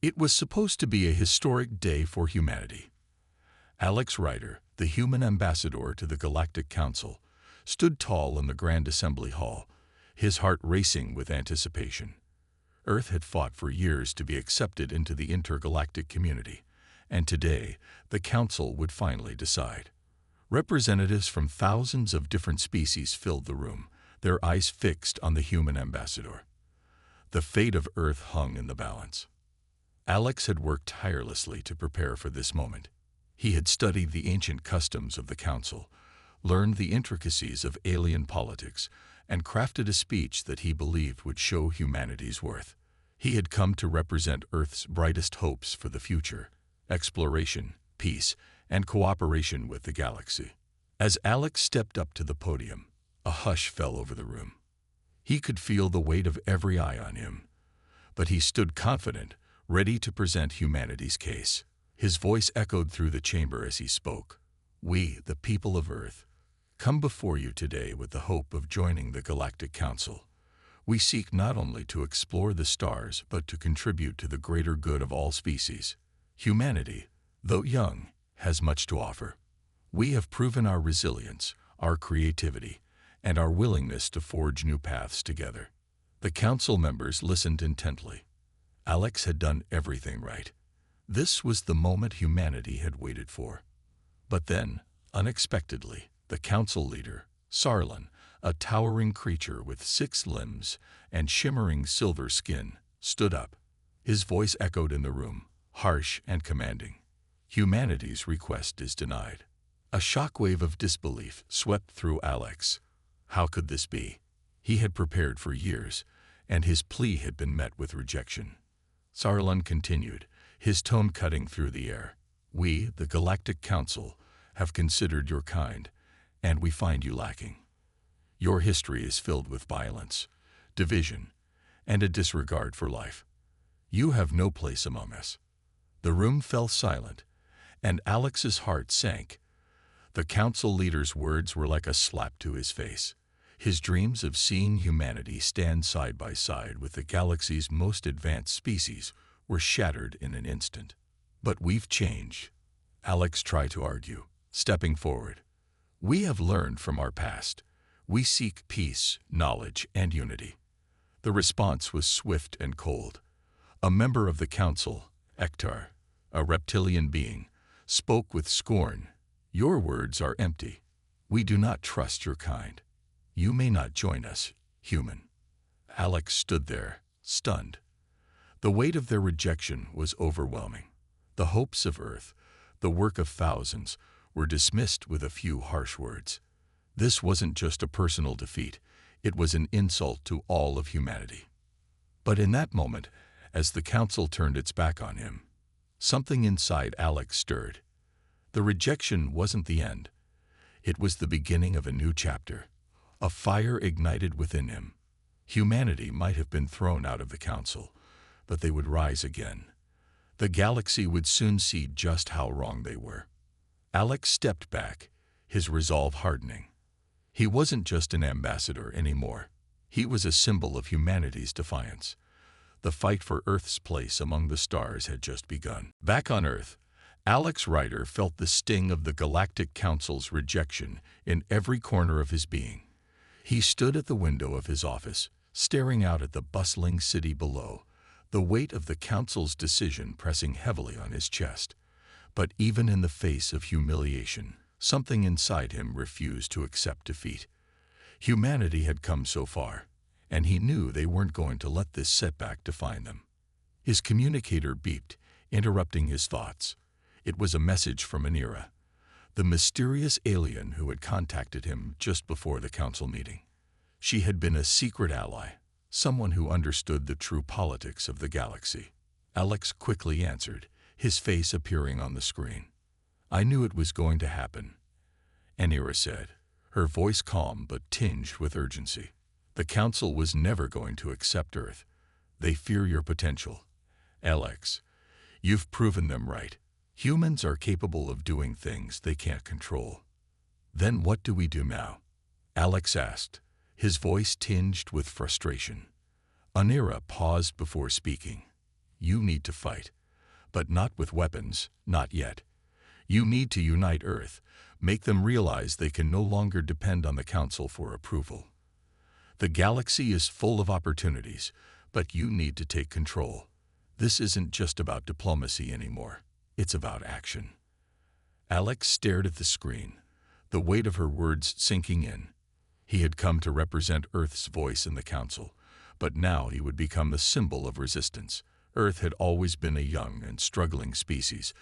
It was supposed to be a historic day for humanity. Alex Rider, the human ambassador to the Galactic Council, stood tall in the Grand Assembly Hall, his heart racing with anticipation. Earth had fought for years to be accepted into the intergalactic community, and today the Council would finally decide. Representatives from thousands of different species filled the room, their eyes fixed on the human ambassador. The fate of Earth hung in the balance. Alex had worked tirelessly to prepare for this moment. He had studied the ancient customs of the Council, learned the intricacies of alien politics, and crafted a speech that he believed would show humanity's worth. He had come to represent Earth's brightest hopes for the future: exploration, peace, and cooperation with the galaxy. As Alex stepped up to the podium, a hush fell over the room. He could feel the weight of every eye on him, but he stood confident, ready to present humanity's case. His voice echoed through the chamber as he spoke. "We, the people of Earth, come before you today with the hope of joining the Galactic Council. We seek not only to explore the stars, but to contribute to the greater good of all species. Humanity, though young, has much to offer. We have proven our resilience, our creativity, and our willingness to forge new paths together." The council members listened intently. Alex had done everything right. This was the moment humanity had waited for. But then, unexpectedly, the council leader, Sarlin, a towering creature with 6 limbs and shimmering silver skin, stood up. His voice echoed in the room, harsh and commanding. "Humanity's request is denied." A shockwave of disbelief swept through Alex. How could this be? He had prepared for years, and his plea had been met with rejection. Sarlin continued, his tone cutting through the air. "We, the Galactic Council, have considered your kind, and we find you lacking. Your history is filled with violence, division, and a disregard for life. You have no place among us." The room fell silent, and Alex's heart sank. The council leader's words were like a slap to his face. His dreams of seeing humanity stand side by side with the galaxy's most advanced species were shattered in an instant. "But we've changed," Alex tried to argue, stepping forward. "We have learned from our past. We seek peace, knowledge, and unity." The response was swift and cold. A member of the council, Ektar, a reptilian being, spoke with scorn. "Your words are empty. We do not trust your kind. You may not join us, human." Alex stood there, stunned. The weight of their rejection was overwhelming. The hopes of Earth, the work of thousands, were dismissed with a few harsh words. This wasn't just a personal defeat, it was an insult to all of humanity. But in that moment, as the council turned its back on him, something inside Alex stirred. The rejection wasn't the end. It was the beginning of a new chapter. A fire ignited within him. Humanity might have been thrown out of the council, but they would rise again. The galaxy would soon see just how wrong they were. Alex stepped back, his resolve hardening. He wasn't just an ambassador anymore. He was a symbol of humanity's defiance. The fight for Earth's place among the stars had just begun. Back on Earth, Alex Rider felt the sting of the Galactic Council's rejection in every corner of his being. He stood at the window of his office, staring out at the bustling city below, the weight of the Council's decision pressing heavily on his chest. But even in the face of humiliation, something inside him refused to accept defeat. Humanity had come so far, and he knew they weren't going to let this setback define them. His communicator beeped, interrupting his thoughts. It was a message from Anira, the mysterious alien who had contacted him just before the council meeting. She had been a secret ally, someone who understood the true politics of the galaxy. Alex quickly answered, his face appearing on the screen. "I knew it was going to happen," Anira said, her voice calm but tinged with urgency. "The council was never going to accept Earth. They fear your potential. Alex, you've proven them right. Humans are capable of doing things they can't control." "Then what do we do now?" Alex asked, his voice tinged with frustration. Anira paused before speaking. you need to fight. But not with weapons, not yet. You need to unite Earth, make them realize they can no longer depend on the Council for approval. The galaxy is full of opportunities, but you need to take control. This isn't just about diplomacy anymore. It's about action. Alex stared at the screen, the weight of her words sinking in. He had come to represent Earth's voice in the Council, but now he would become the symbol of resistance. Earth had always been a young and struggling species,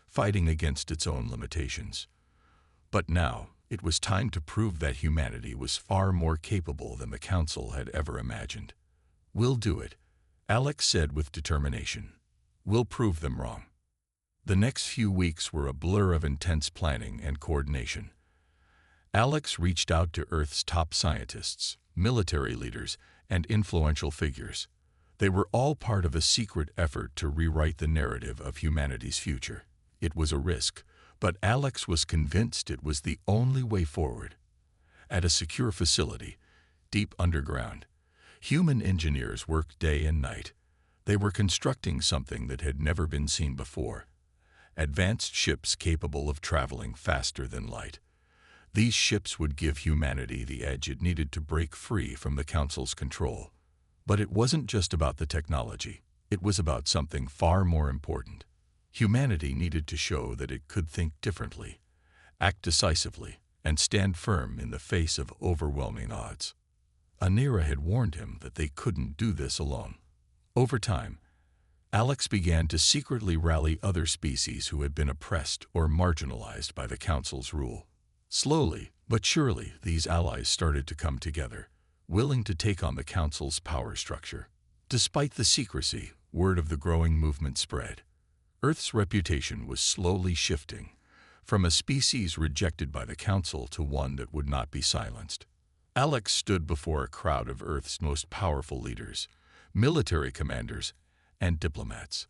fighting against its own limitations. But now, it was time to prove that humanity was far more capable than the Council had ever imagined. "We'll do it," Alex said with determination. "We'll prove them wrong." The next few weeks were a blur of intense planning and coordination. Alex reached out to Earth's top scientists, military leaders, and influential figures. They were all part of a secret effort to rewrite the narrative of humanity's future. It was a risk, but Alex was convinced it was the only way forward. At a secure facility, deep underground, human engineers worked day and night. They were constructing something that had never been seen before: advanced ships capable of traveling faster than light. These ships would give humanity the edge it needed to break free from the Council's control. But it wasn't just about the technology. It was about something far more important. Humanity needed to show that it could think differently, act decisively, and stand firm in the face of overwhelming odds. Anira had warned him that they couldn't do this alone. Over time, Alex began to secretly rally other species who had been oppressed or marginalized by the Council's rule. Slowly but surely, these allies started to come together, willing to take on the Council's power structure. Despite the secrecy, word of the growing movement spread. Earth's reputation was slowly shifting, from a species rejected by the Council to one that would not be silenced. Alex stood before a crowd of Earth's most powerful leaders, military commanders, and diplomats.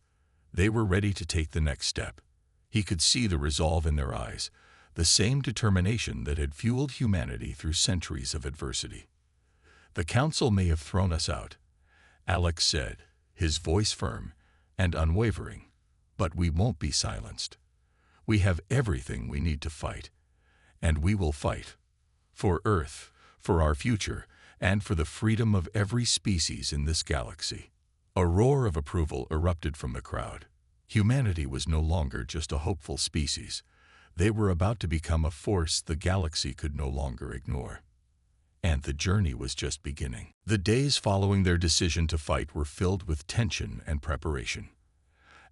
They were ready to take the next step. He could see the resolve in their eyes, the same determination that had fueled humanity through centuries of adversity. "The Council may have thrown us out," Alex said, his voice firm and unwavering, "but we won't be silenced. We have everything we need to fight, and we will fight. For Earth, for our future, and for the freedom of every species in this galaxy." A roar of approval erupted from the crowd. Humanity was no longer just a hopeful species. They were about to become a force the galaxy could no longer ignore. And the journey was just beginning. The days following their decision to fight were filled with tension and preparation.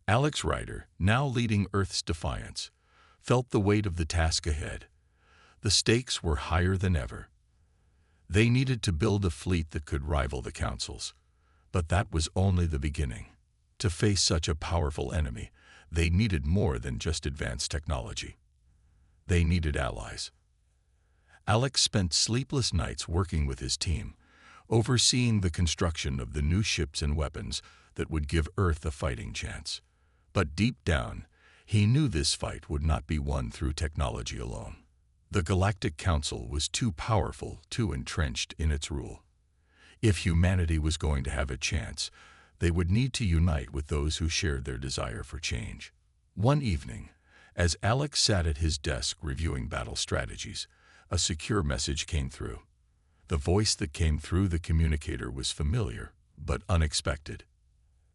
Alex Rider, now leading Earth's defiance, felt the weight of the task ahead. The stakes were higher than ever. They needed to build a fleet that could rival the Council's. But that was only the beginning. To face such a powerful enemy, they needed more than just advanced technology. They needed allies. Alex spent sleepless nights working with his team, overseeing the construction of the new ships and weapons that would give Earth a fighting chance. But deep down, he knew this fight would not be won through technology alone. The Galactic Council was too powerful, too entrenched in its rule. If humanity was going to have a chance, they would need to unite with those who shared their desire for change. One evening, as Alex sat at his desk reviewing battle strategies, a secure message came through. The voice that came through the communicator was familiar, but unexpected.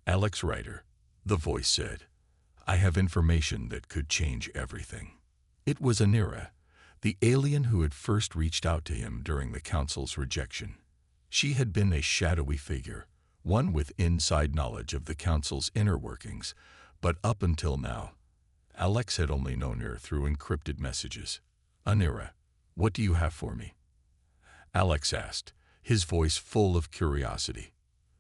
"Alex Rider," the voice said, "I have information that could change everything." It was Anira, the alien who had first reached out to him during the Council's rejection. She had been a shadowy figure, one with inside knowledge of the Council's inner workings, but up until now, Alex had only known her through encrypted messages. "Anira, what do you have for me?" Alex asked, his voice full of curiosity.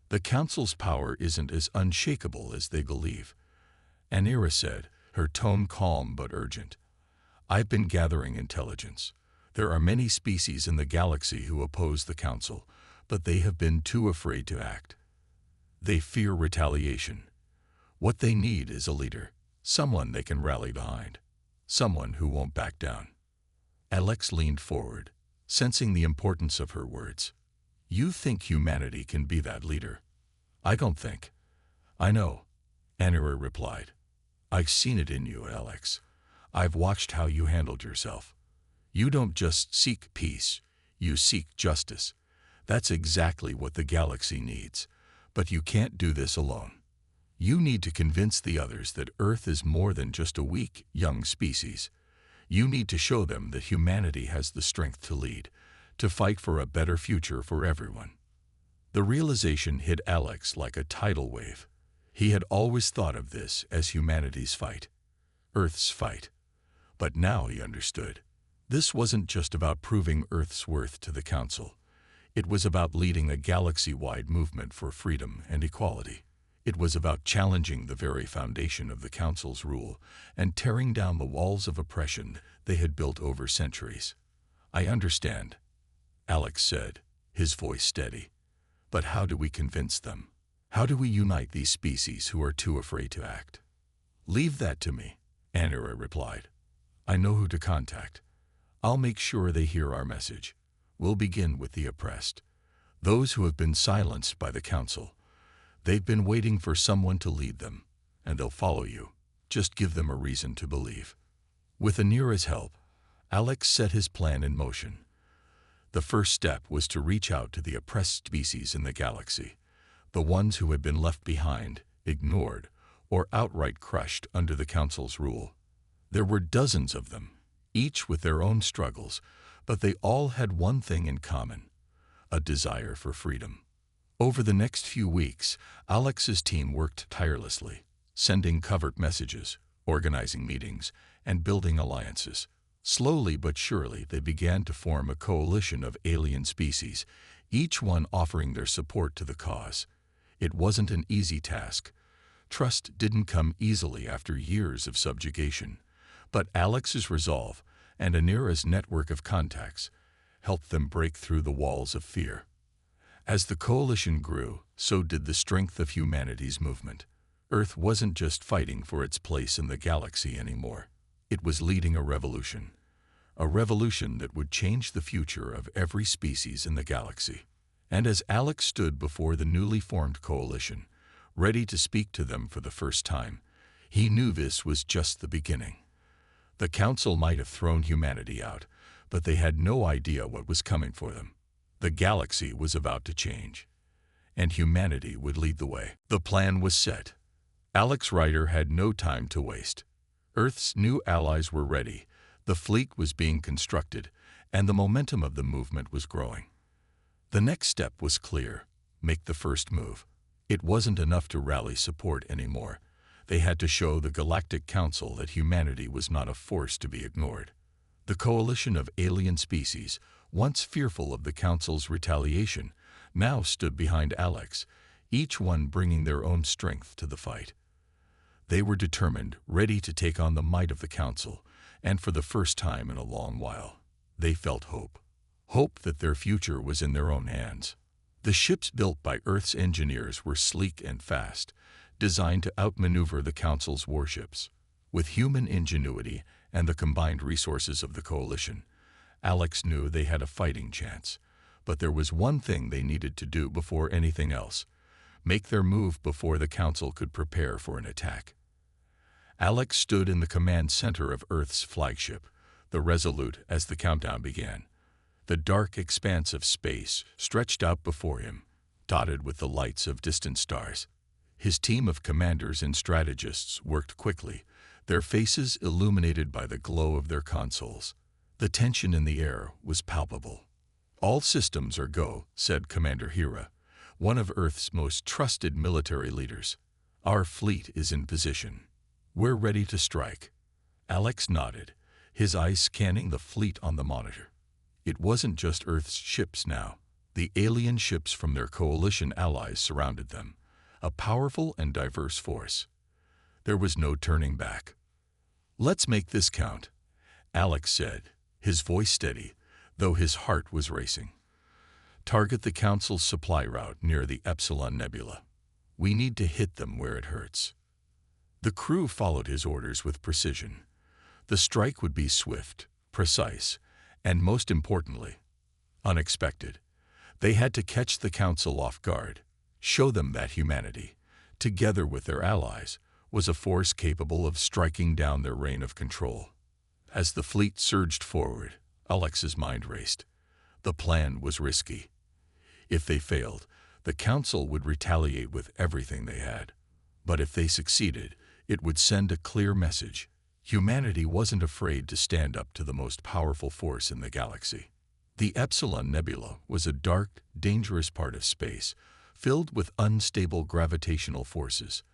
"The Council's power isn't as unshakable as they believe," Anira said, her tone calm but urgent. "I've been gathering intelligence. There are many species in the galaxy who oppose the Council, but they have been too afraid to act. They fear retaliation. What they need is a leader, someone they can rally behind, someone who won't back down." Alex leaned forward, sensing the importance of her words. "You think humanity can be that leader?" "I don't think. I know. Anira replied. I've seen it in you, Alex. I've watched how you handled yourself. You don't just seek peace, you seek justice. That's exactly what the galaxy needs. But you can't do this alone. You need to convince the others that Earth is more than just a weak, young species. You need to show them that humanity has the strength to lead, to fight for a better future for everyone. The realization hit Alex like a tidal wave. He had always thought of this as humanity's fight, Earth's fight. But now he understood. This wasn't just about proving Earth's worth to the Council. It was about leading a galaxy-wide movement for freedom and equality. It was about challenging the very foundation of the Council's rule and tearing down the walls of oppression they had built over centuries. I understand, Alex said, his voice steady. But how do we convince them? How do we unite these species who are too afraid to act? Leave that to me, Anira replied. I know who to contact. I'll make sure they hear our message. We'll begin with the oppressed, those who have been silenced by the Council. They've been waiting for someone to lead them, and they'll follow you. Just give them a reason to believe. With Anira's help, Alex set his plan in motion. The first step was to reach out to the oppressed species in the galaxy, the ones who had been left behind, ignored, or outright crushed under the Council's rule. There were dozens of them, each with their own struggles, but they all had one thing in common: a desire for freedom. Over the next few weeks, Alex's team worked tirelessly, sending covert messages, organizing meetings, and building alliances. Slowly but surely, they began to form a coalition of alien species, each one offering their support to the cause. It wasn't an easy task. Trust didn't come easily after years of subjugation, but Alex's resolve and Anira's network of contacts helped them break through the walls of fear. As the coalition grew, so did the strength of humanity's movement. Earth wasn't just fighting for its place in the galaxy anymore. It was leading a revolution that would change the future of every species in the galaxy. And as Alex stood before the newly formed coalition, ready to speak to them for the first time, he knew this was just the beginning. The Council might have thrown humanity out, but they had no idea what was coming for them. The galaxy was about to change, and humanity would lead the way. The plan was set. Alex Rider had no time to waste. Earth's new allies were ready, the fleet was being constructed, and the momentum of the movement was growing. The next step was clear: make the first move. It wasn't enough to rally support anymore. They had to show the Galactic Council that humanity was not a force to be ignored. The coalition of alien species, once fearful of the Council's retaliation, now stood behind Alex, each one bringing their own strength to the fight. They were determined, ready to take on the might of the Council, and for the first time in a long while, they felt hope. Hope that their future was in their own hands. The ships built by Earth's engineers were sleek and fast, designed to outmaneuver the Council's warships. With human ingenuity and the combined resources of the coalition, Alex knew they had a fighting chance. But there was one thing they needed to do before anything else: make their move before the Council could prepare for an attack. Alex stood in the command center of Earth's flagship, the Resolute, as the countdown began. The dark expanse of space stretched out before him, dotted with the lights of distant stars. His team of commanders and strategists worked quickly, their faces illuminated by the glow of their consoles. The tension in the air was palpable. "All systems are go," said Commander Hira, one of Earth's most trusted military leaders. "Our fleet is in position. We're ready to strike." Alex nodded, his eyes scanning the fleet on the monitor. It wasn't just Earth's ships now. The alien ships from their coalition allies surrounded them, a powerful and diverse force. There was no turning back. "Let's make this count," Alex said, his voice steady, though his heart was racing. "Target the Council's supply route near the Epsilon Nebula. We need to hit them where it hurts." The crew followed his orders with precision. The strike would be swift, precise, and most importantly, unexpected. They had to catch the Council off guard, show them that humanity, together with their allies, was a force capable of striking down their reign of control. As the fleet surged forward, Alex's mind raced. The plan was risky. If they failed, the Council would retaliate with everything they had. But if they succeeded, it would send a clear message. Humanity wasn't afraid to stand up to the most powerful force in the galaxy. The Epsilon Nebula was a dark, dangerous part of space, filled with unstable gravitational forces.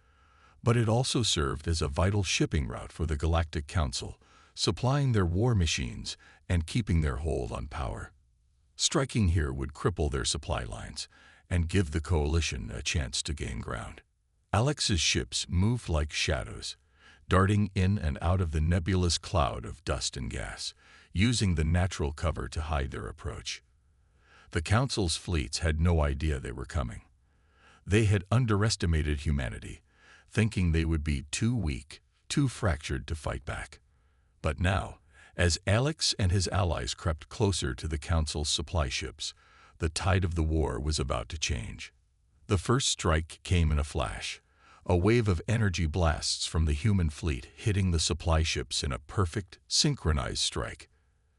But it also served as a vital shipping route for the Galactic Council, supplying their war machines and keeping their hold on power. Striking here would cripple their supply lines and give the Coalition a chance to gain ground. Alex's ships moved like shadows, darting in and out of the nebulous cloud of dust and gas, using the natural cover to hide their approach. The Council's fleets had no idea they were coming. They had underestimated humanity, thinking they would be too weak, too fractured to fight back. But now, as Alex and his allies crept closer to the Council's supply ships, the tide of the war was about to change. The first strike came in a flash, a wave of energy blasts from the human fleet hitting the supply ships in a perfect, synchronized strike.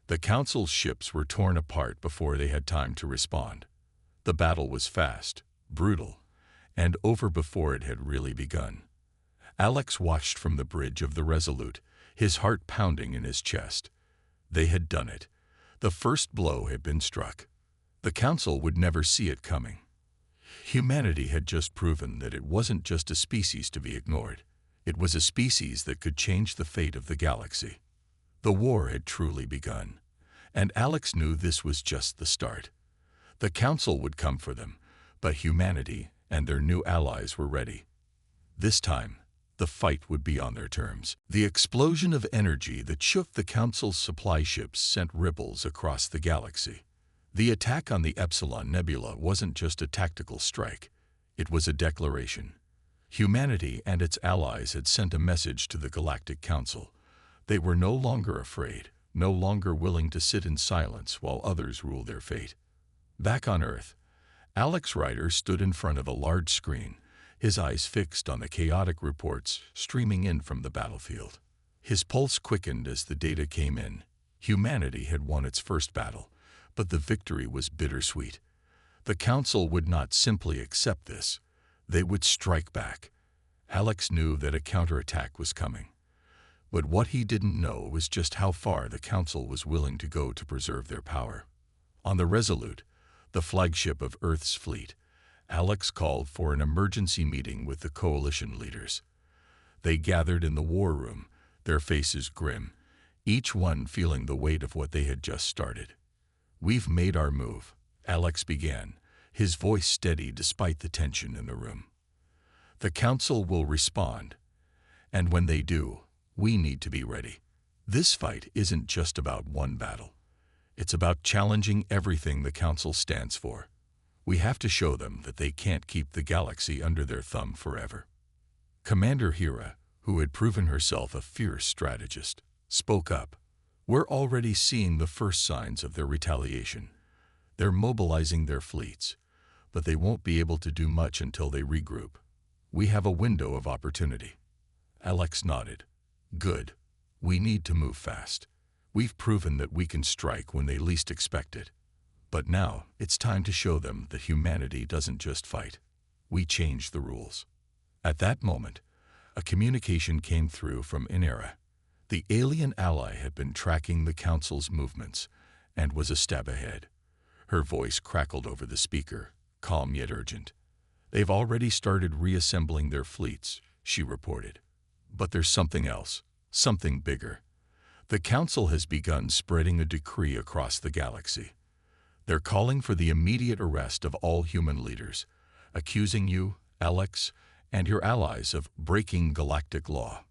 The Council's ships were torn apart before they had time to respond. The battle was fast, brutal, and over before it had really begun. Alex watched from the bridge of the Resolute, his heart pounding in his chest. They had done it. The first blow had been struck. The Council would never see it coming. Humanity had just proven that it wasn't just a species to be ignored. It was a species that could change the fate of the galaxy. The war had truly begun, and Alex knew this was just the start. The Council would come for them, but humanity and their new allies were ready. This time, the fight would be on their terms. The explosion of energy that shook the Council's supply ships sent ripples across the galaxy. The attack on the Epsilon Nebula wasn't just a tactical strike. It was a declaration. Humanity and its allies had sent a message to the Galactic Council. They were no longer afraid, no longer willing to sit in silence while others ruled their fate. Back on Earth, Alex Rider stood in front of a large screen, his eyes fixed on the chaotic reports streaming in from the battlefield. His pulse quickened as the data came in. Humanity had won its first battle, but the victory was bittersweet. The Council would not simply accept this. They would strike back. Alex knew that a counterattack was coming. But what he didn't know was just how far the Council was willing to go to preserve their power. On the Resolute, the flagship of Earth's fleet, Alex called for an emergency meeting with the Coalition leaders. They gathered in the war room, their faces grim, each one feeling the weight of what they had just started. "We've made our move," Alex began, his voice steady despite the tension in the room. "The Council will respond, and when they do, we need to be ready. This fight isn't just about one battle. It's about challenging everything the Council stands for. We have to show them that they can't keep the galaxy under their thumb forever." Commander Hera, who had proven herself a fierce strategist, spoke up. "We're already seeing the first signs of their retaliation. They're mobilizing their fleets, but they won't be able to do much until they regroup. We have a window of opportunity." Alex nodded. "Good. We need to move fast. We've proven that we can strike when they least expect it. But now it's time to show them that humanity doesn't just fight. We change the rules." At that moment, a communication came through from Inera. The alien ally had been tracking the Council's movements and was a step ahead. Her voice crackled over the speaker, calm yet urgent. "They've already started reassembling their fleets," she reported. "But there's something else, something bigger. The Council has begun spreading a decree across the galaxy. They're calling for the immediate arrest of all human leaders, accusing you, Alex, and your allies of breaking galactic law."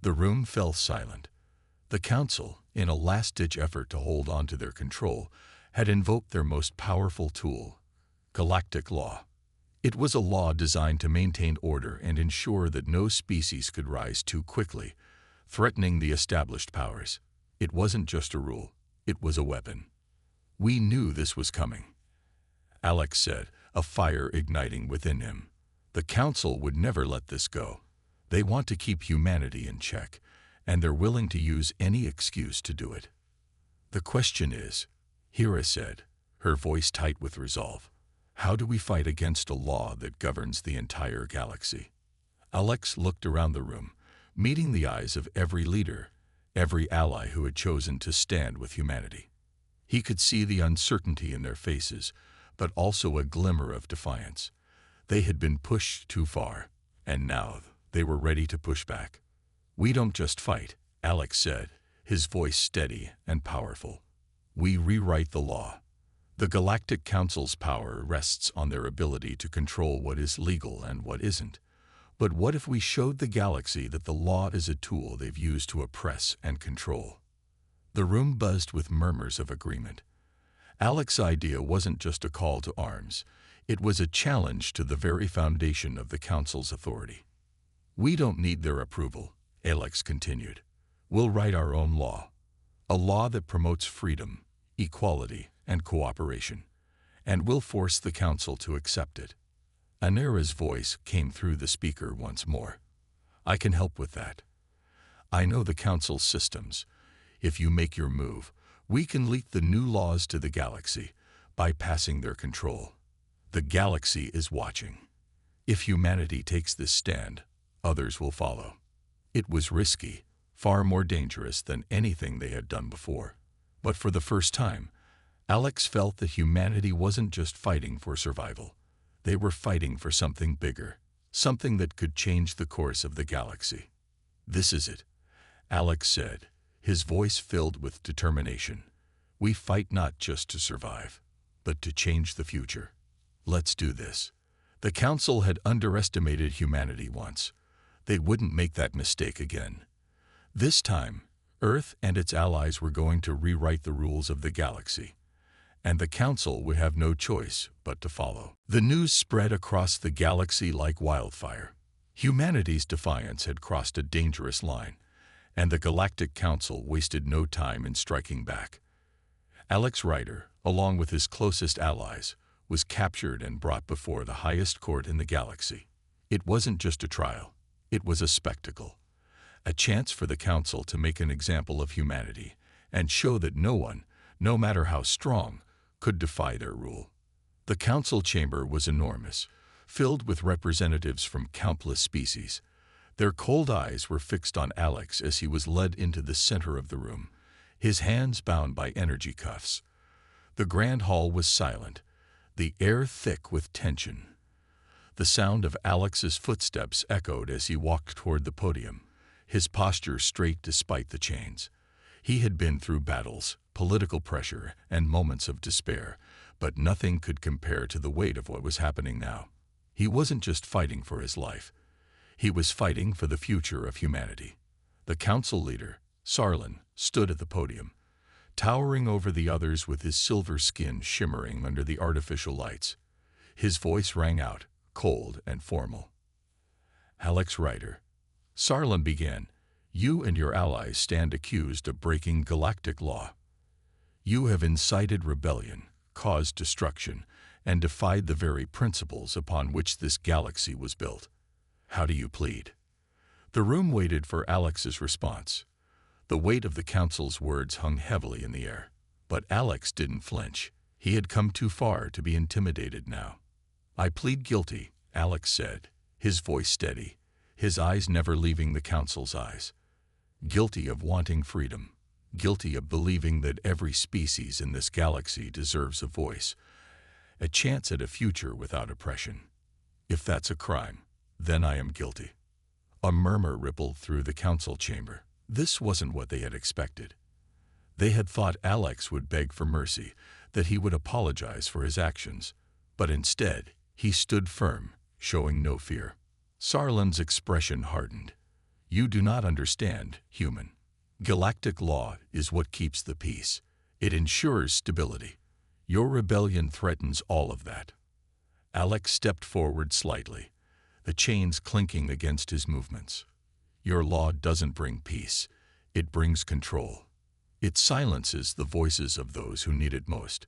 The room fell silent. The Council, in a last-ditch effort to hold on to their control, had invoked their most powerful tool, galactic law. It was a law designed to maintain order and ensure that no species could rise too quickly, threatening the established powers. It wasn't just a rule, it was a weapon. "We knew this was coming," Alex said, a fire igniting within him. "The Council would never let this go. They want to keep humanity in check, and they're willing to use any excuse to do it. The question is, Hera said, her voice tight with resolve, how do we fight against a law that governs the entire galaxy? Alex looked around the room, meeting the eyes of every leader, every ally who had chosen to stand with humanity. He could see the uncertainty in their faces, but also a glimmer of defiance. They had been pushed too far, and now they were ready to push back. We don't just fight, Alex said, his voice steady and powerful. We rewrite the law. The Galactic Council's power rests on their ability to control what is legal and what isn't. But what if we showed the galaxy that the law is a tool they've used to oppress and control? The room buzzed with murmurs of agreement. Alex's idea wasn't just a call to arms. It was a challenge to the very foundation of the Council's authority. We don't need their approval, Alex continued. We'll write our own law. A law that promotes freedom, equality, and cooperation. And we'll force the Council to accept it. Anera's voice came through the speaker once more. I can help with that. I know the Council's systems. If you make your move, we can leak the new laws to the galaxy, bypassing their control. The galaxy is watching. If humanity takes this stand, others will follow. It was risky, far more dangerous than anything they had done before. But for the first time, Alex felt that humanity wasn't just fighting for survival. They were fighting for something bigger, something that could change the course of the galaxy. This is it, Alex said, his voice filled with determination. We fight not just to survive, but to change the future. Let's do this. The Council had underestimated humanity once. They wouldn't make that mistake again. This time, Earth and its allies were going to rewrite the rules of the galaxy, and the Council would have no choice but to follow. The news spread across the galaxy like wildfire. Humanity's defiance had crossed a dangerous line, and the Galactic Council wasted no time in striking back. Alex Rider, along with his closest allies, was captured and brought before the highest court in the galaxy. It wasn't just a trial. It was a spectacle, a chance for the Council to make an example of humanity and show that no one, no matter how strong, could defy their rule. The Council chamber was enormous, filled with representatives from countless species. Their cold eyes were fixed on Alex as he was led into the center of the room, his hands bound by energy cuffs. The grand hall was silent, the air thick with tension. The sound of Alex's footsteps echoed as he walked toward the podium, his posture straight despite the chains. He had been through battles, political pressure, and moments of despair, but nothing could compare to the weight of what was happening now. He wasn't just fighting for his life. He was fighting for the future of humanity. The Council leader, Sarlin, stood at the podium, towering over the others with his silver skin shimmering under the artificial lights. His voice rang out, cold and formal. Alex Rider. Sarlin began, you and your allies stand accused of breaking galactic law. You have incited rebellion, caused destruction, and defied the very principles upon which this galaxy was built. How do you plead? The room waited for Alex's response. The weight of the Council's words hung heavily in the air. But Alex didn't flinch. He had come too far to be intimidated now. I plead guilty, Alex said, his voice steady, his eyes never leaving the Council's eyes. Guilty of wanting freedom. Guilty of believing that every species in this galaxy deserves a voice, a chance at a future without oppression. If that's a crime, then I am guilty. A murmur rippled through the Council chamber. This wasn't what they had expected. They had thought Alex would beg for mercy, that he would apologize for his actions, but instead, he stood firm, showing no fear. Sarlin's expression hardened. You do not understand, human. Galactic law is what keeps the peace. It ensures stability. Your rebellion threatens all of that. Alex stepped forward slightly, the chains clinking against his movements. Your law doesn't bring peace. It brings control. It silences the voices of those who need it most.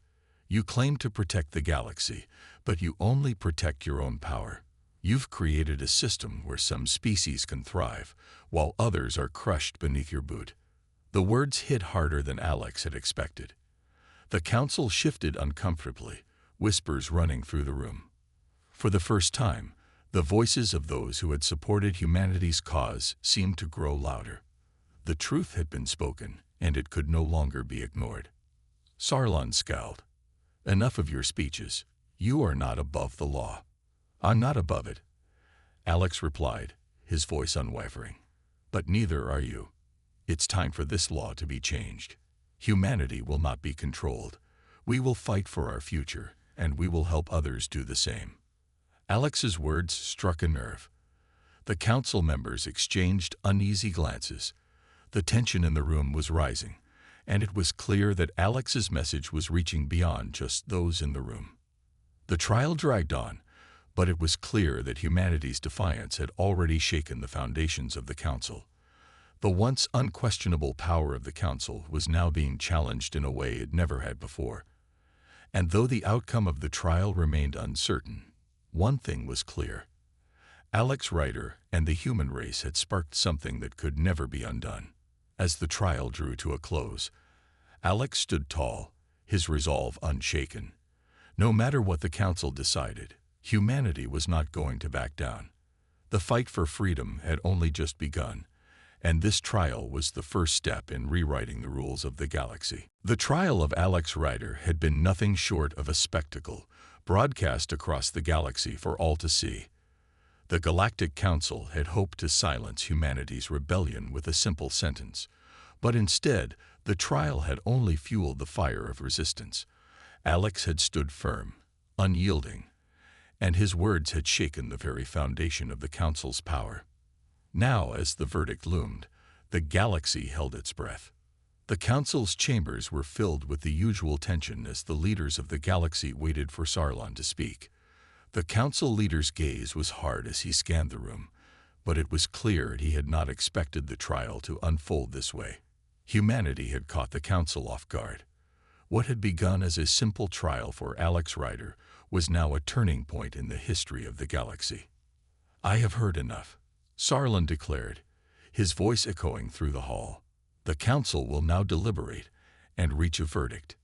You claim to protect the galaxy, but you only protect your own power. You've created a system where some species can thrive, while others are crushed beneath your boot. The words hit harder than Alex had expected. The council shifted uncomfortably, whispers running through the room. For the first time, the voices of those who had supported humanity's cause seemed to grow louder. The truth had been spoken, and it could no longer be ignored. Sarlon scowled. Enough of your speeches. You are not above the law. I'm not above it, Alex replied, his voice unwavering. But neither are you. It's time for this law to be changed. Humanity will not be controlled. We will fight for our future, and we will help others do the same. Alex's words struck a nerve. The council members exchanged uneasy glances. The tension in the room was rising, and it was clear that Alex's message was reaching beyond just those in the room. The trial dragged on, but it was clear that humanity's defiance had already shaken the foundations of the council. The once unquestionable power of the council was now being challenged in a way it never had before. And though the outcome of the trial remained uncertain, one thing was clear. Alex Rider and the human race had sparked something that could never be undone. As the trial drew to a close, Alex stood tall, his resolve unshaken. No matter what the council decided, humanity was not going to back down. The fight for freedom had only just begun, and this trial was the first step in rewriting the rules of the galaxy. The trial of Alex Rider had been nothing short of a spectacle, broadcast across the galaxy for all to see. The Galactic Council had hoped to silence humanity's rebellion with a simple sentence, but instead, the trial had only fueled the fire of resistance. Alex had stood firm, unyielding, and his words had shaken the very foundation of the Council's power. Now, as the verdict loomed, the galaxy held its breath. The Council's chambers were filled with the usual tension as the leaders of the galaxy waited for Sarlon to speak. The Council leader's gaze was hard as he scanned the room, but it was clear he had not expected the trial to unfold this way. Humanity had caught the Council off guard. What had begun as a simple trial for Alex Rider was now a turning point in the history of the galaxy. I have heard enough, Sarlon declared, his voice echoing through the hall. The council will now deliberate and reach a verdict.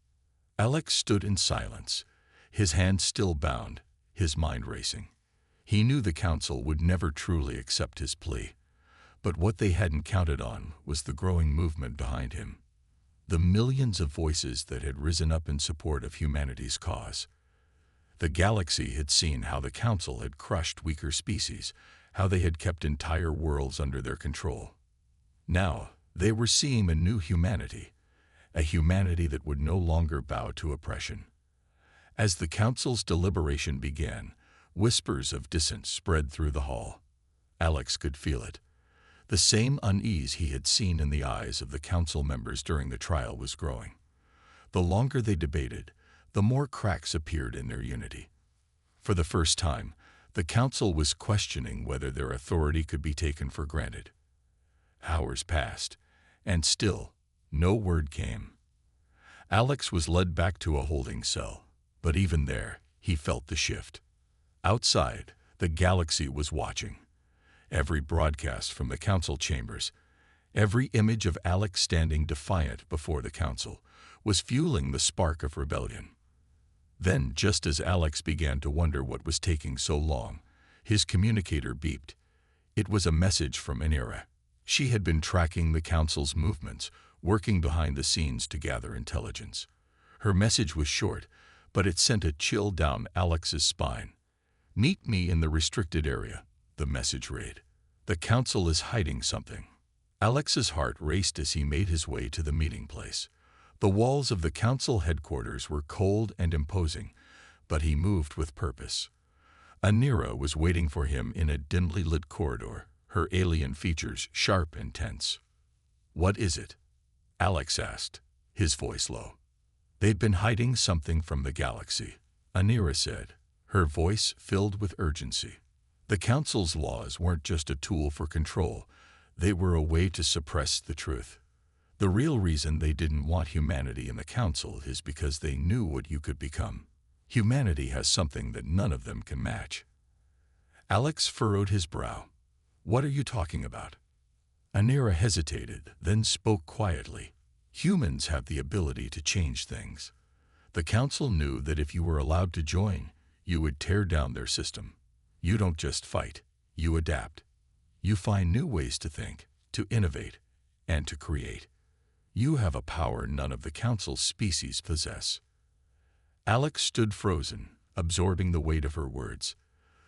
Alex stood in silence, his hands still bound, his mind racing. He knew the council would never truly accept his plea, but what they hadn't counted on was the growing movement behind him. The millions of voices that had risen up in support of humanity's cause. The galaxy had seen how the council had crushed weaker species, how they had kept entire worlds under their control. Now, they were seeing a new humanity, a humanity that would no longer bow to oppression. As the council's deliberation began, whispers of dissent spread through the hall. Alex could feel it. The same unease he had seen in the eyes of the council members during the trial was growing. The longer they debated, the more cracks appeared in their unity. For the first time, the council was questioning whether their authority could be taken for granted. Hours passed, and still, no word came. Alex was led back to a holding cell, but even there, he felt the shift. Outside, the galaxy was watching. Every broadcast from the council chambers, every image of Alex standing defiant before the council, was fueling the spark of rebellion. Then, just as Alex began to wonder what was taking so long, his communicator beeped. It was a message from Anira. She had been tracking the council's movements, working behind the scenes to gather intelligence. Her message was short, but it sent a chill down Alex's spine. "Meet me in the restricted area," the message read. "The council is hiding something." Alex's heart raced as he made his way to the meeting place. The walls of the council headquarters were cold and imposing, but he moved with purpose. Anira was waiting for him in a dimly lit corridor, her alien features sharp and tense. "What is it?" Alex asked, his voice low. "They'd been hiding something from the galaxy," Anira said, her voice filled with urgency. The council's laws weren't just a tool for control, they were a way to suppress the truth. The real reason they didn't want humanity in the council is because they knew what you could become. Humanity has something that none of them can match. Alex furrowed his brow. What are you talking about? Anira hesitated, then spoke quietly. Humans have the ability to change things. The council knew that if you were allowed to join, you would tear down their system. You don't just fight, you adapt. You find new ways to think, to innovate, and to create. You have a power none of the council's species possess. Alex stood frozen, absorbing the weight of her words.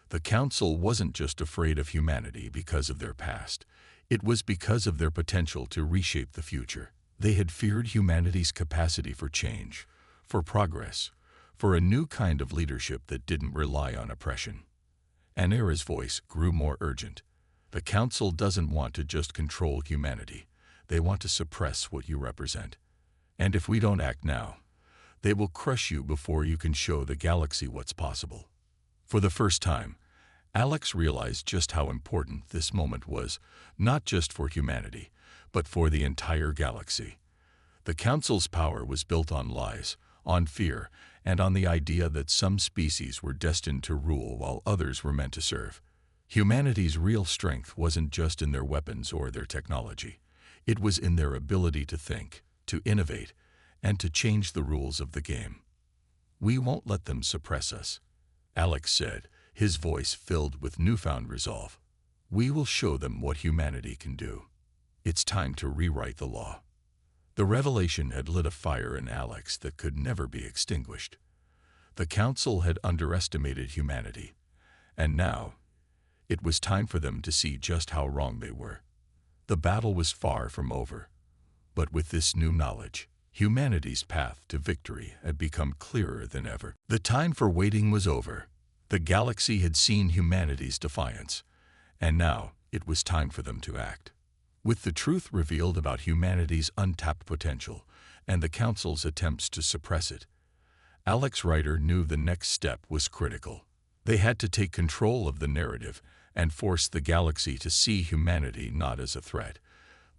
The council wasn't just afraid of humanity because of their past. It was because of their potential to reshape the future. They had feared humanity's capacity for change, for progress, for a new kind of leadership that didn't rely on oppression. Anira's voice grew more urgent. The council doesn't want to just control humanity. They want to suppress what you represent. And if we don't act now, they will crush you before you can show the galaxy what's possible. For the first time, Alex realized just how important this moment was, not just for humanity, but for the entire galaxy. The Council's power was built on lies, on fear, and on the idea that some species were destined to rule while others were meant to serve. Humanity's real strength wasn't just in their weapons or their technology. It was in their ability to think, to innovate, and to change the rules of the game. We won't let them suppress us, Alex said, his voice filled with newfound resolve. We will show them what humanity can do. It's time to rewrite the law. The revelation had lit a fire in Alex that could never be extinguished. The Council had underestimated humanity, and now it was time for them to see just how wrong they were. The battle was far from over, but with this new knowledge, humanity's path to victory had become clearer than ever. The time for waiting was over. The galaxy had seen humanity's defiance, and now it was time for them to act. With the truth revealed about humanity's untapped potential and the Council's attempts to suppress it, Alex Rider knew the next step was critical. They had to take control of the narrative and force the galaxy to see humanity not as a threat,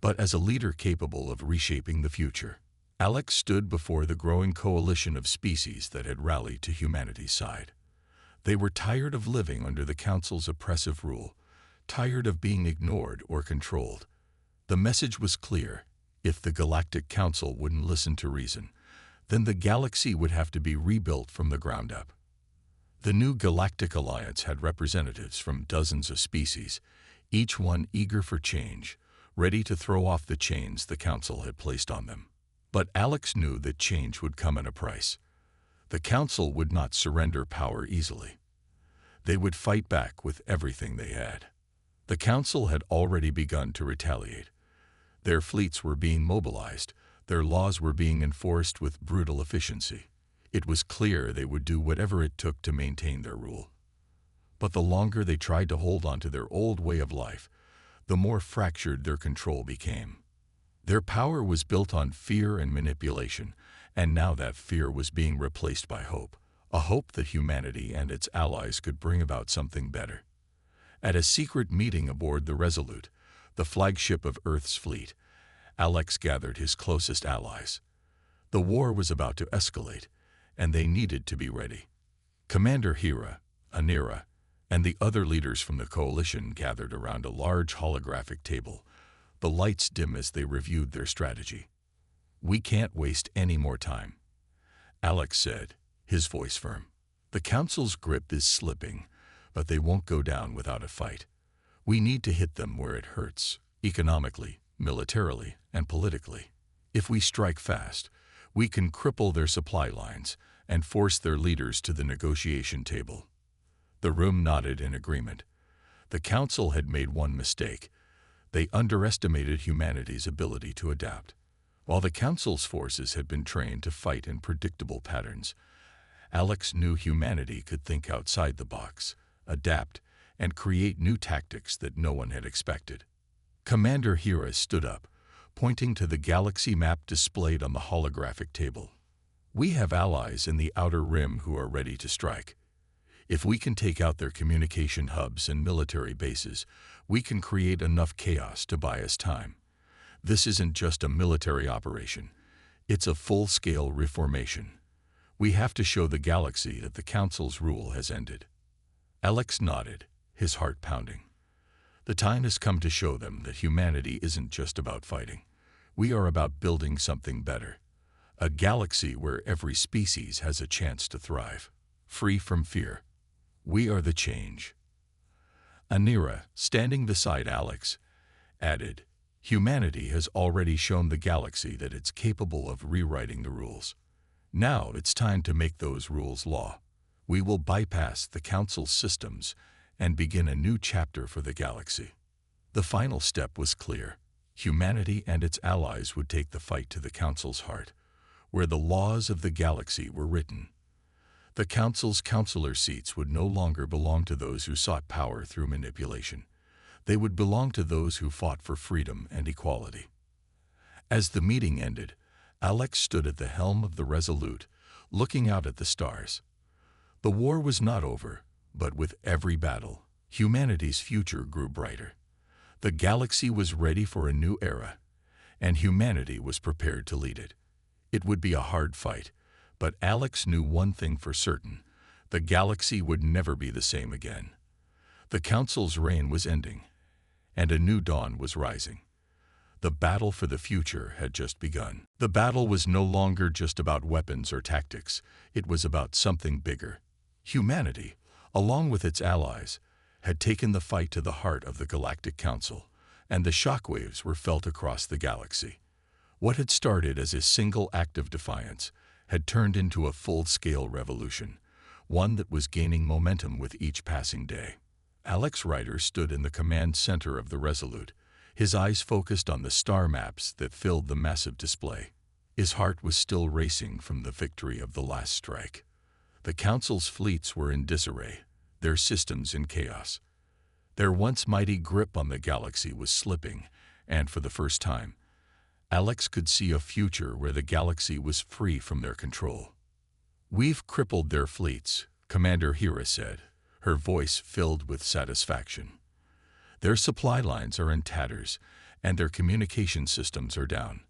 but as a leader capable of reshaping the future. Alex stood before the growing coalition of species that had rallied to humanity's side. They were tired of living under the Council's oppressive rule, tired of being ignored or controlled. The message was clear. If the Galactic Council wouldn't listen to reason, then the galaxy would have to be rebuilt from the ground up. The new Galactic Alliance had representatives from dozens of species, each one eager for change, ready to throw off the chains the Council had placed on them. But Alex knew that change would come at a price. The Council would not surrender power easily. They would fight back with everything they had. The Council had already begun to retaliate. Their fleets were being mobilized, their laws were being enforced with brutal efficiency. It was clear they would do whatever it took to maintain their rule. But the longer they tried to hold on to their old way of life, the more fractured their control became. Their power was built on fear and manipulation, and now that fear was being replaced by hope, a hope that humanity and its allies could bring about something better. At a secret meeting aboard the Resolute, the flagship of Earth's fleet, Alex gathered his closest allies. The war was about to escalate, and they needed to be ready. Commander Hera, Anira, and the other leaders from the coalition gathered around a large holographic table, the lights dim as they reviewed their strategy. We can't waste any more time, Alex said, his voice firm. The Council's grip is slipping, but they won't go down without a fight. We need to hit them where it hurts, economically, militarily, and politically. If we strike fast, we can cripple their supply lines and force their leaders to the negotiation table. The room nodded in agreement. The Council had made one mistake. They underestimated humanity's ability to adapt. While the Council's forces had been trained to fight in predictable patterns, Alex knew humanity could think outside the box, adapt, and create new tactics that no one had expected. Commander Hera stood up, pointing to the galaxy map displayed on the holographic table. We have allies in the Outer Rim who are ready to strike. If we can take out their communication hubs and military bases, we can create enough chaos to buy us time. This isn't just a military operation. It's a full-scale reformation. We have to show the galaxy that the Council's rule has ended. Alex nodded, his heart pounding. The time has come to show them that humanity isn't just about fighting. We are about building something better. A galaxy where every species has a chance to thrive, free from fear. We are the change. Anira, standing beside Alex, added, "Humanity has already shown the galaxy that it's capable of rewriting the rules. Now it's time to make those rules law. We will bypass the Council's systems and begin a new chapter for the galaxy." The final step was clear. Humanity and its allies would take the fight to the Council's heart, where the laws of the galaxy were written. The Council's counselor seats would no longer belong to those who sought power through manipulation. They would belong to those who fought for freedom and equality. As the meeting ended, Alex stood at the helm of the Resolute, looking out at the stars. The war was not over, but with every battle, humanity's future grew brighter. The galaxy was ready for a new era, and humanity was prepared to lead it. It would be a hard fight, but Alex knew one thing for certain: the galaxy would never be the same again. The Council's reign was ending, and a new dawn was rising. The battle for the future had just begun. The battle was no longer just about weapons or tactics. It was about something bigger. Humanity, along with its allies, had taken the fight to the heart of the Galactic Council, and the shockwaves were felt across the galaxy. What had started as a single act of defiance had turned into a full-scale revolution, one that was gaining momentum with each passing day. Alex Rider stood in the command center of the Resolute, his eyes focused on the star maps that filled the massive display. His heart was still racing from the victory of the last strike. The Council's fleets were in disarray, their systems in chaos. Their once mighty grip on the galaxy was slipping, and for the first time, Alex could see a future where the galaxy was free from their control. "We've crippled their fleets," Commander Hira said, her voice filled with satisfaction. "Their supply lines are in tatters, and their communication systems are down.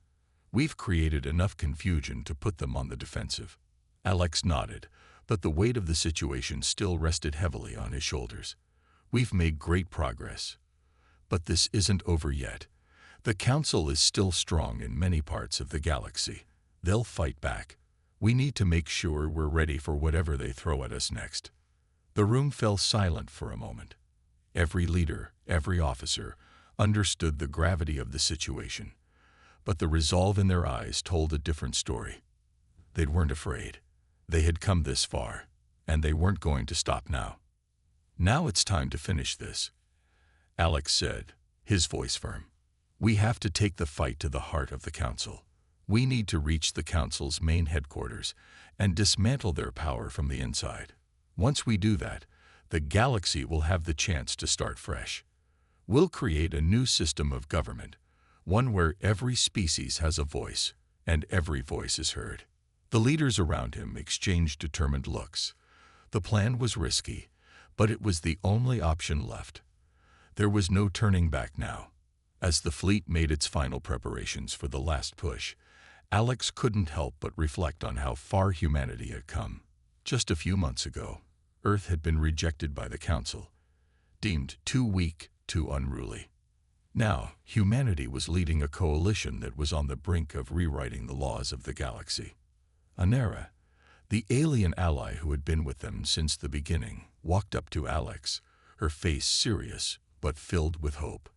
We've created enough confusion to put them on the defensive." Alex nodded, but the weight of the situation still rested heavily on his shoulders. "We've made great progress. But this isn't over yet. The Council is still strong in many parts of the galaxy. They'll fight back. We need to make sure we're ready for whatever they throw at us next." The room fell silent for a moment. Every leader, every officer, understood the gravity of the situation, but the resolve in their eyes told a different story. They weren't afraid. They had come this far, and they weren't going to stop now. "Now it's time to finish this," Alex said, his voice firm. "We have to take the fight to the heart of the Council. We need to reach the Council's main headquarters and dismantle their power from the inside. Once we do that, the galaxy will have the chance to start fresh. We'll create a new system of government, one where every species has a voice, and every voice is heard." The leaders around him exchanged determined looks. The plan was risky, but it was the only option left. There was no turning back now. As the fleet made its final preparations for the last push, Alex couldn't help but reflect on how far humanity had come. Just a few months ago, Earth had been rejected by the Council, deemed too weak, too unruly. Now, humanity was leading a coalition that was on the brink of rewriting the laws of the galaxy. Anera, the alien ally who had been with them since the beginning, walked up to Alex, her face serious but filled with hope.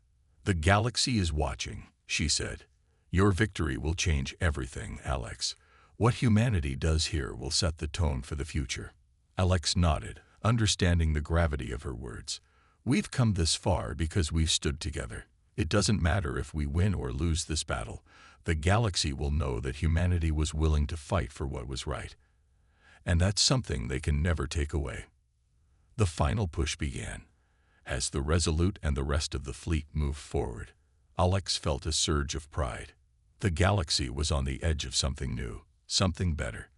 "The galaxy is watching," she said. "Your victory will change everything, Alex. What humanity does here will set the tone for the future." Alex nodded, understanding the gravity of her words. "We've come this far because we've stood together. It doesn't matter if we win or lose this battle. The galaxy will know that humanity was willing to fight for what was right. And that's something they can never take away." The final push began. As the Resolute and the rest of the fleet moved forward, Alex felt a surge of pride. The galaxy was on the edge of something new, something better.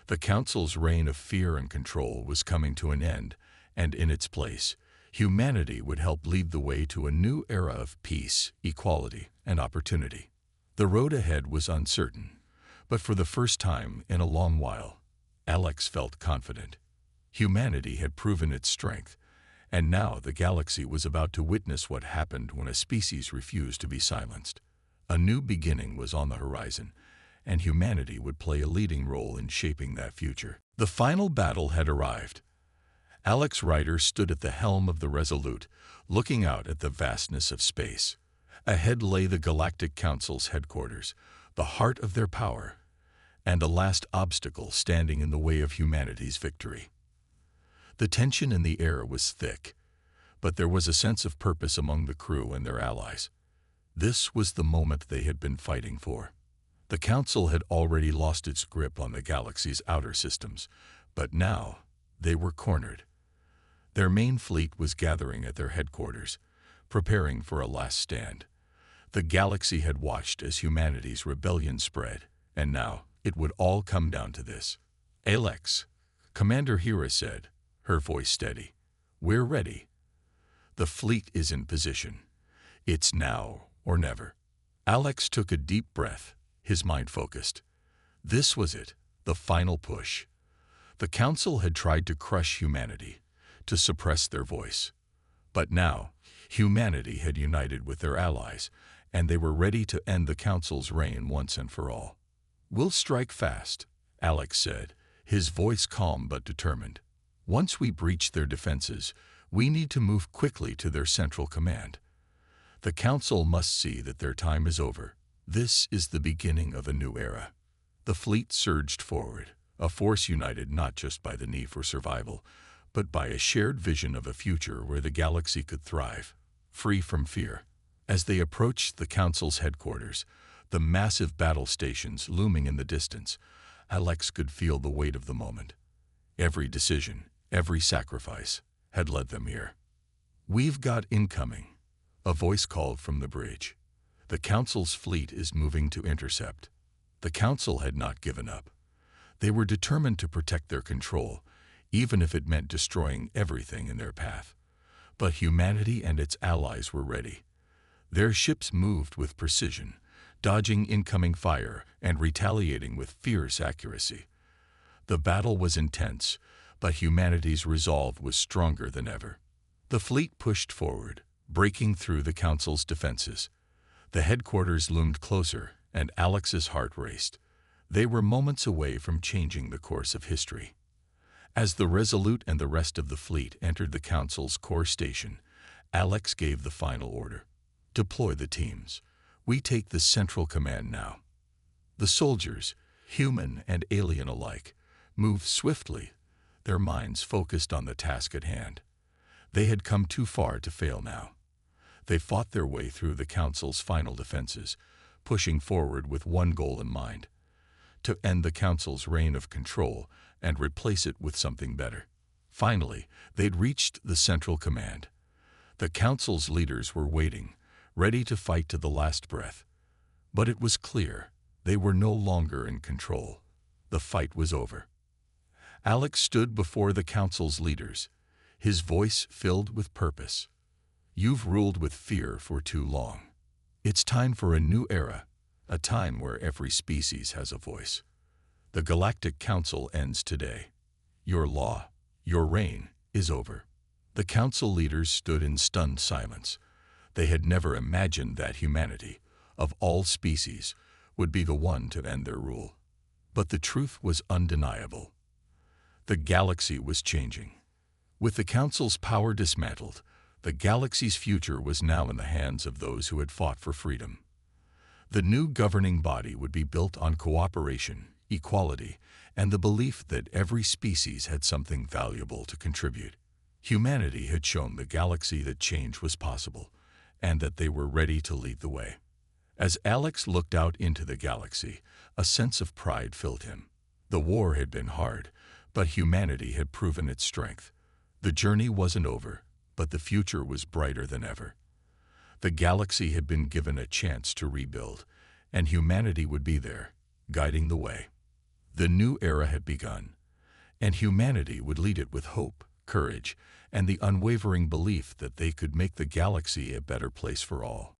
The Council's reign of fear and control was coming to an end, and in its place, humanity would help lead the way to a new era of peace, equality, and opportunity. The road ahead was uncertain, but for the first time in a long while, Alex felt confident. Humanity had proven its strength, And now the galaxy was about to witness what happened when a species refused to be silenced. A new beginning was on the horizon, and humanity would play a leading role in shaping that future. The final battle had arrived. Alex Rider stood at the helm of the Resolute, looking out at the vastness of space. Ahead lay the Galactic Council's headquarters, the heart of their power, and a last obstacle standing in the way of humanity's victory. The tension in the air was thick, but there was a sense of purpose among the crew and their allies. This was the moment they had been fighting for. The Council had already lost its grip on the galaxy's outer systems, but now they were cornered. Their main fleet was gathering at their headquarters, preparing for a last stand. The galaxy had watched as humanity's rebellion spread, and now it would all come down to this. "Alex," Commander Hera said, her voice steady, "we're ready. The fleet is in position. It's now or never." Alex took a deep breath, his mind focused. This was it, the final push. The Council had tried to crush humanity, to suppress their voice. But now, humanity had united with their allies, and they were ready to end the Council's reign once and for all. "We'll strike fast," Alex said, his voice calm but determined. "Once we breach their defenses, we need to move quickly to their central command. The Council must see that their time is over. This is the beginning of a new era." The fleet surged forward, a force united not just by the need for survival, but by a shared vision of a future where the galaxy could thrive, free from fear. As they approached the Council's headquarters, the massive battle stations looming in the distance, Alex could feel the weight of the moment. Every decision, every sacrifice, had led them here. "We've got incoming," a voice called from the bridge. "The Council's fleet is moving to intercept." The Council had not given up. They were determined to protect their control, even if it meant destroying everything in their path. But humanity and its allies were ready. Their ships moved with precision, dodging incoming fire and retaliating with fierce accuracy. The battle was intense, but humanity's resolve was stronger than ever. The fleet pushed forward, breaking through the Council's defenses. The headquarters loomed closer, and Alex's heart raced. They were moments away from changing the course of history. As the Resolute and the rest of the fleet entered the Council's core station, Alex gave the final order. "Deploy the teams. We take the central command now." The soldiers, human and alien alike, moved swiftly, their minds focused on the task at hand. They had come too far to fail now. They fought their way through the Council's final defenses, pushing forward with one goal in mind: to end the Council's reign of control and replace it with something better. Finally, they'd reached the central command. The Council's leaders were waiting, ready to fight to the last breath. But it was clear they were no longer in control. The fight was over. Alex stood before the Council's leaders, his voice filled with purpose. "You've ruled with fear for too long. It's time for a new era, a time where every species has a voice. The Galactic Council ends today. Your law, your reign, is over." The Council leaders stood in stunned silence. They had never imagined that humanity, of all species, would be the one to end their rule. But the truth was undeniable. The galaxy was changing. With the Council's power dismantled, the galaxy's future was now in the hands of those who had fought for freedom. The new governing body would be built on cooperation, equality, and the belief that every species had something valuable to contribute. Humanity had shown the galaxy that change was possible, and that they were ready to lead the way. As Alex looked out into the galaxy, a sense of pride filled him. The war had been hard, but humanity had proven its strength. The journey wasn't over, but the future was brighter than ever. The galaxy had been given a chance to rebuild, and humanity would be there, guiding the way. The new era had begun, and humanity would lead it with hope, courage, and the unwavering belief that they could make the galaxy a better place for all.